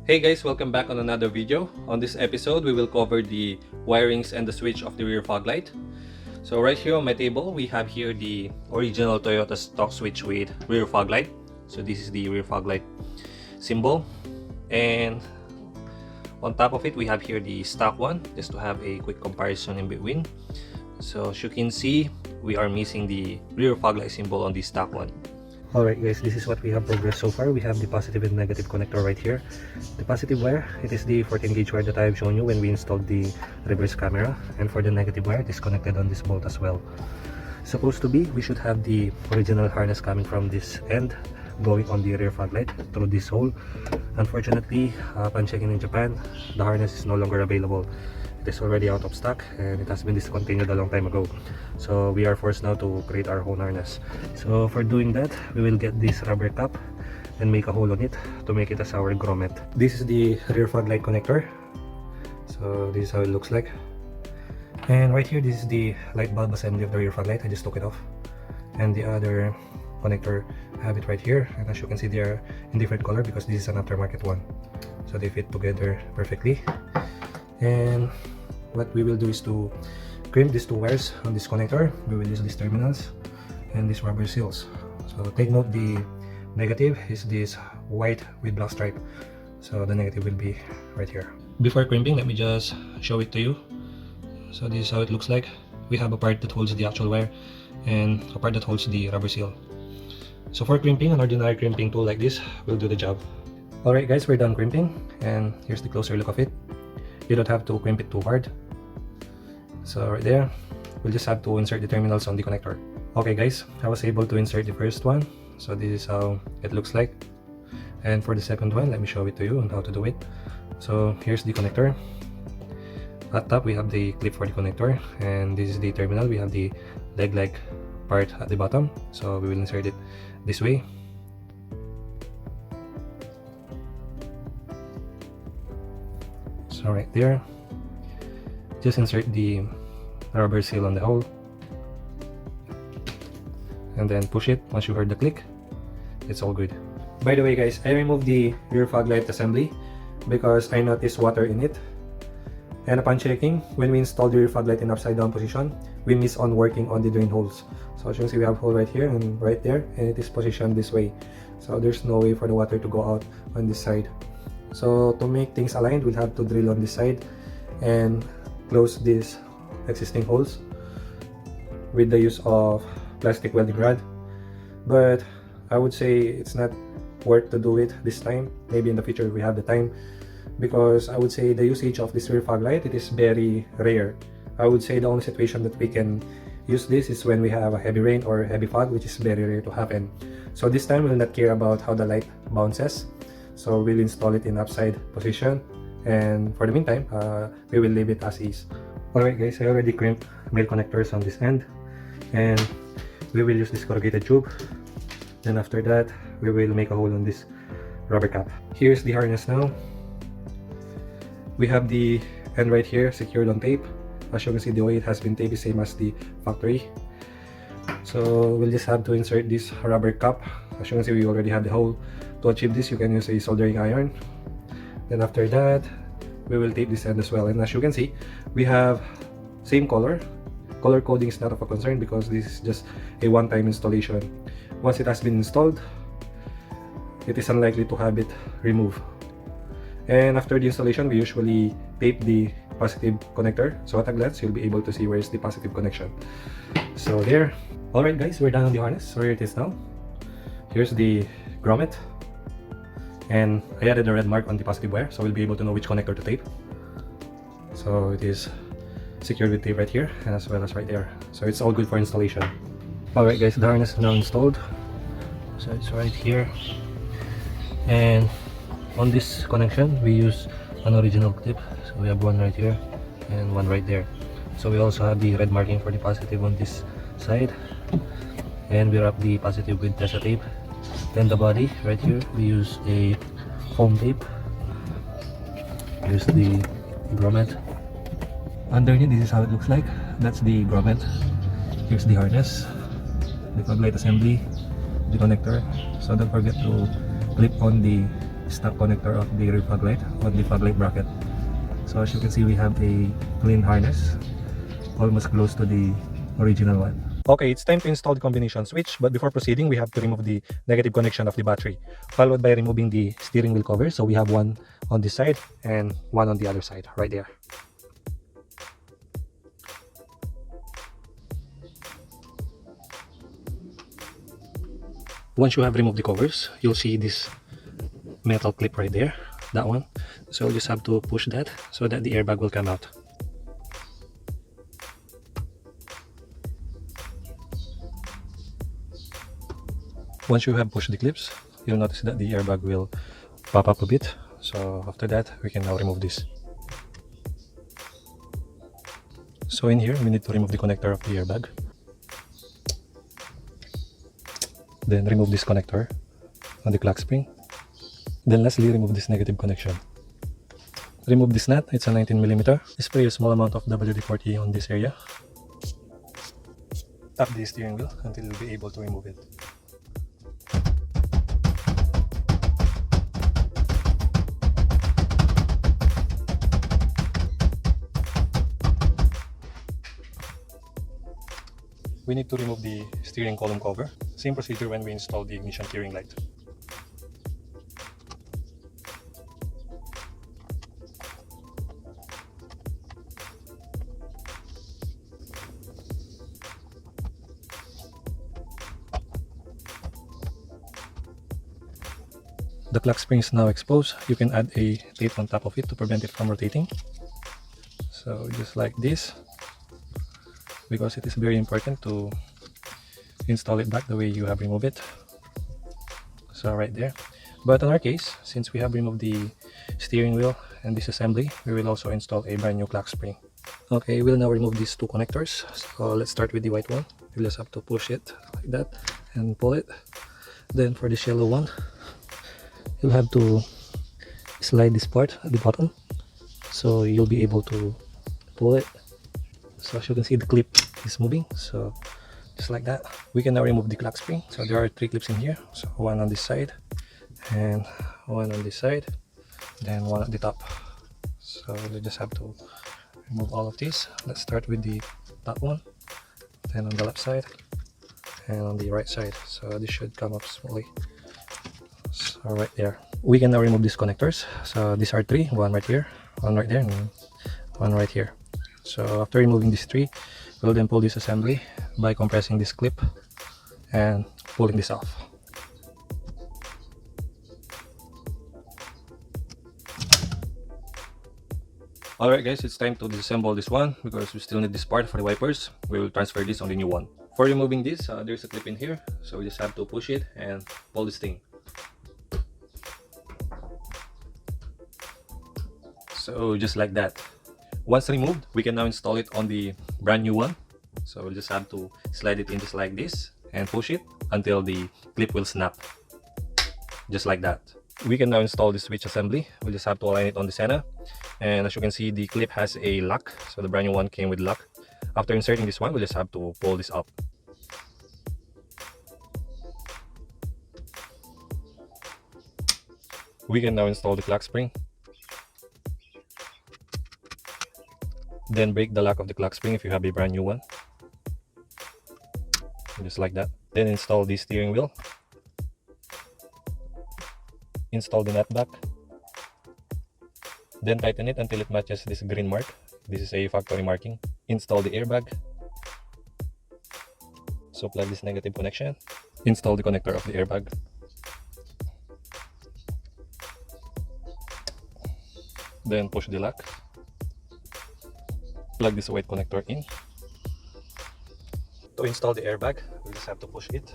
Hey guys, welcome back on another video. On this episode, we will cover the wirings and the switch of the rear fog light. So right here on my table, we have here the original Toyota stock switch with rear fog light. So this is the rear fog light symbol. And on top of it, we have here the stock one, just to have a quick comparison in between. So as you can see, we are missing the rear fog light symbol on the stock one. Alright guys, this is what we have progressed so far. We have the positive and negative connector right here. The positive wire, it is the 14 gauge wire that I have shown you when we installed the reverse camera. And for the negative wire, it is connected on this bolt as well. Supposed to be, we should have the original harness coming from this end, going on the rear fog light through this hole. Unfortunately, upon checking in Japan, the harness is no longer available. It is already out of stock and it has been discontinued a long time ago. So we are forced now to create our own harness. So for doing that, we will get this rubber cap and make a hole on it to make it as our grommet. This is the rear fog light connector. So this is how it looks like. And right here, this is the light bulb assembly of the rear fog light. I just took it off. And the other connector, I have it right here. And as you can see, they are in different color because this is an aftermarket one. So they fit together perfectly. And what we will do is to crimp these two wires on this connector. We will use these terminals and these rubber seals. So take note, the negative is this white with black stripe. So the negative will be right here. Before crimping, let me just show it to you. So this is how it looks like. We have a part that holds the actual wire and a part that holds the rubber seal. So for crimping, an ordinary crimping tool like this will do the job. Alright guys, we're done crimping and here's the closer look of it. You don't have to crimp it too hard. So right there, we'll just have to insert the terminals on the connector. Okay guys, I was able to insert the first one. So this is how it looks like. And for the second one, let me show it to you on how to do it. So here's the connector. At top, we have the clip for the connector. And this is the terminal. We have the leg-like part at the bottom. So we will insert it this way. So right there, just insert the rubber seal on the hole and then push it. Once you heard the click, it's all good. By the way guys, I removed the rear fog light assembly because I noticed water in it, and upon checking, when we installed the rear fog light in upside down position, we miss on working on the drain holes. So as you can see, we have a hole right here and right there, and it is positioned this way, so there's no way for the water to go out on this side. So to make things aligned, we'll have to drill on this side and close these existing holes with the use of plastic welding rod. But I would say it's not worth to do it this time. Maybe in the future we have the time, because I would say the usage of this rear fog light, it is very rare. I would say the only situation that we can use this is when we have a heavy rain or heavy fog, which is very rare to happen. So this time we'll not care about how the light bounces. So we'll install it in upside position, and for the meantime, we will leave it as is. Alright guys, I already crimped male connectors on this end, and we will use this corrugated tube. Then after that, we will make a hole on this rubber cap. Here's the harness now. We have the end right here secured on tape. As you can see, the way it has been taped is same as the factory. So we'll just have to insert this rubber cap. As you can see, we already have the hole. To achieve this, you can use a soldering iron. Then after that, we will tape this end as well. And as you can see, we have same color. Color coding is not of a concern because this is just a one-time installation. Once it has been installed, it is unlikely to have it removed. And after the installation, we usually tape the positive connector. So at a glance, you'll be able to see where is the positive connection. So there. Alright guys, we're done on the harness. So here it is now. Here's the grommet. And I added a red mark on the positive wire, so we'll be able to know which connector to tape. So it is secured with tape right here and as well as right there. So it's all good for installation. Alright guys, the harness is now installed. So it's right here. And on this connection, we use an original clip. So we have one right here and one right there. So we also have the red marking for the positive on this side. And we wrap the positive with Tesa tape. Then the body right here, we use a foam tape. Here's the grommet. Underneath, this is how it looks like. That's the grommet. Here's the harness, the fog light assembly, the connector. So don't forget to clip on the stock connector of the rear fog light or the fog light bracket. So as you can see, we have a clean harness, almost close to the original one. Okay, it's time to install the combination switch, but before proceeding, we have to remove the negative connection of the battery, followed by removing the steering wheel cover. So we have one on this side and one on the other side, right there. Once you have removed the covers, you'll see this metal clip right there, that one. So you just have to push that so that the airbag will come out. Once you have pushed the clips, you'll notice that the airbag will pop up a bit. So after that, we can now remove this. So in here, we need to remove the connector of the airbag. Then remove this connector on the clock spring. Then lastly, remove this negative connection. Remove this nut, it's a 19mm. Spray a small amount of WD-40 on this area. Tap the steering wheel until you'll be able to remove it. We need to remove the steering column cover. Same procedure when we install the ignition steering light. The clock spring is now exposed. You can add a tape on top of it to prevent it from rotating. So just like this, because it is very important to install it back the way you have removed it. So right there. But in our case, since we have removed the steering wheel and this assembly, we will also install a brand new clock spring. Okay, we'll now remove these two connectors. So let's start with the white one. You just have to push it like that and pull it. Then for this yellow one, you'll have to slide this part at the bottom so you'll be able to pull it. So as you can see, the clip is moving, so just like that. We can now remove the clock spring. So there are 3 clips in here, so one on this side and one on this side, then one at the top. So we just have to remove all of these. Let's start with the top one, then on the left side and on the right side. So this should come up smoothly. So right there. We can now remove these connectors. So these are 3, one right here, one right there, and one right here. So after removing these 3, we'll then pull this assembly by compressing this clip and pulling this off. Alright guys, it's time to disassemble this one because we still need this part for the wipers. We will transfer this on the new one. For removing this, there's a clip in here, so we just have to push it and pull this thing. So just like that. Once removed, we can now install it on the brand new one. So we'll just have to slide it in just like this and push it until the clip will snap. Just like that. We can now install the switch assembly. We'll just have to align it on the center. And as you can see, the clip has a lock. So the brand new one came with lock. After inserting this one, we'll just have to pull this up. We can now install the clock spring. Then break the lock of the clock spring if you have a brand new one. Just like that. Then install the steering wheel. Install the nut back. Then tighten it until it matches this green mark. This is a factory marking. Install the airbag. So plug this negative connection. Install the connector of the airbag. Then push the lock. Plug this white connector in. To install the airbag, we just have to push it.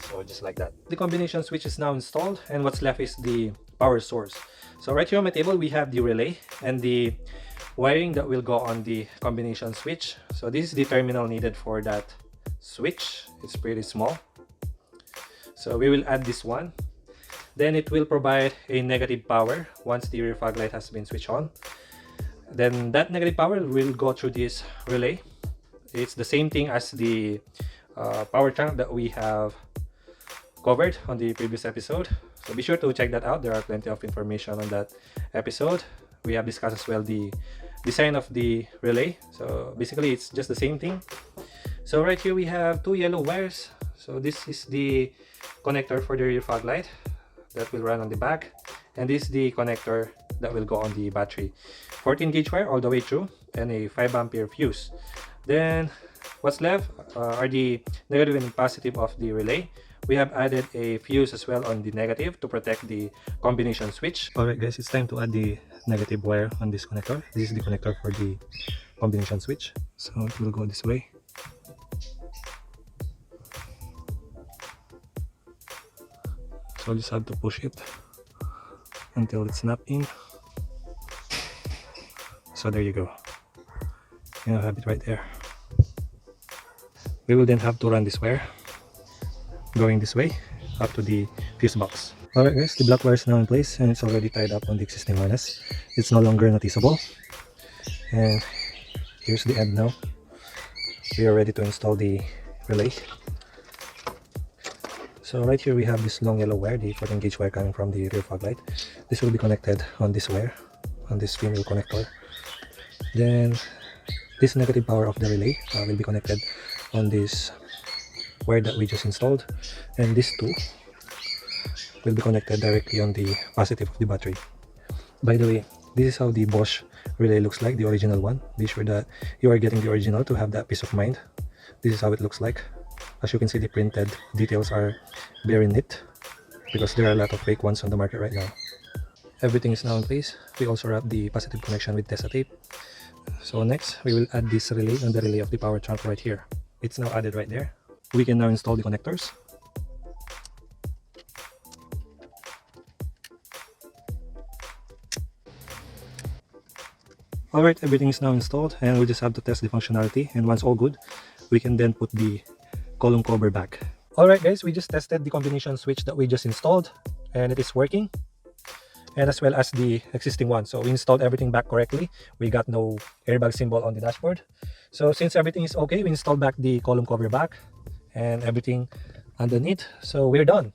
So just like that. The combination switch is now installed, and what's left is the power source. So right here on my table, we have the relay and the wiring that will go on the combination switch. So this is the terminal needed for that switch. It's pretty small. So we will add this one. Then it will provide a negative power once the rear fog light has been switched on. Then that negative power will go through this relay. It's the same thing as the power trunk that we have covered on the previous episode. So be sure to check that out. There are plenty of information on that episode. We have discussed as well the design of the relay. So basically it's just the same thing. So right here we have two yellow wires. So this is the connector for the rear fog light that will run on the back, and this is the connector that will go on the battery. 14 gauge wire all the way through, and a 5 ampere fuse. Then what's left are the negative and positive of the relay. We have added a fuse as well on the negative to protect the combination switch. Alright guys, it's time to add the negative wire on this connector. This is the connector for the combination switch. So it will go this way. So just have to push it until it's snapped in. So there you go. You have it right there. We will then have to run this wire going this way up to the fuse box. Alright guys, the black wire is now in place and it's already tied up on the existing harness. It's no longer noticeable. And here's the end now. We are ready to install the relay. So right here we have this long yellow wire, the 14 gauge wire coming from the rear fog light. This will be connected on this wire, on this female connector. Then this negative power of the relay will be connected on this wire that we just installed, and these two will be connected directly on the positive of the battery. By the way, this is how the Bosch relay looks like, the original one. Be sure that you are getting the original to have that peace of mind. This is how it looks like. As you can see, the printed details are very neat because there are a lot of fake ones on the market right now. Everything is now in place. We also wrap the positive connection with Tesa tape. So next, we will add this relay on the relay of the power trunk right here. It's now added right there. We can now install the connectors. Alright, everything is now installed and we just have to test the functionality, and once all good, we can then put the column cover back. Alright guys, we just tested the combination switch that we just installed and it is working, and as well as the existing one. So we installed everything back correctly. We got no airbag symbol on the dashboard. So since everything is okay, we installed back the column cover back and everything underneath. So we're done.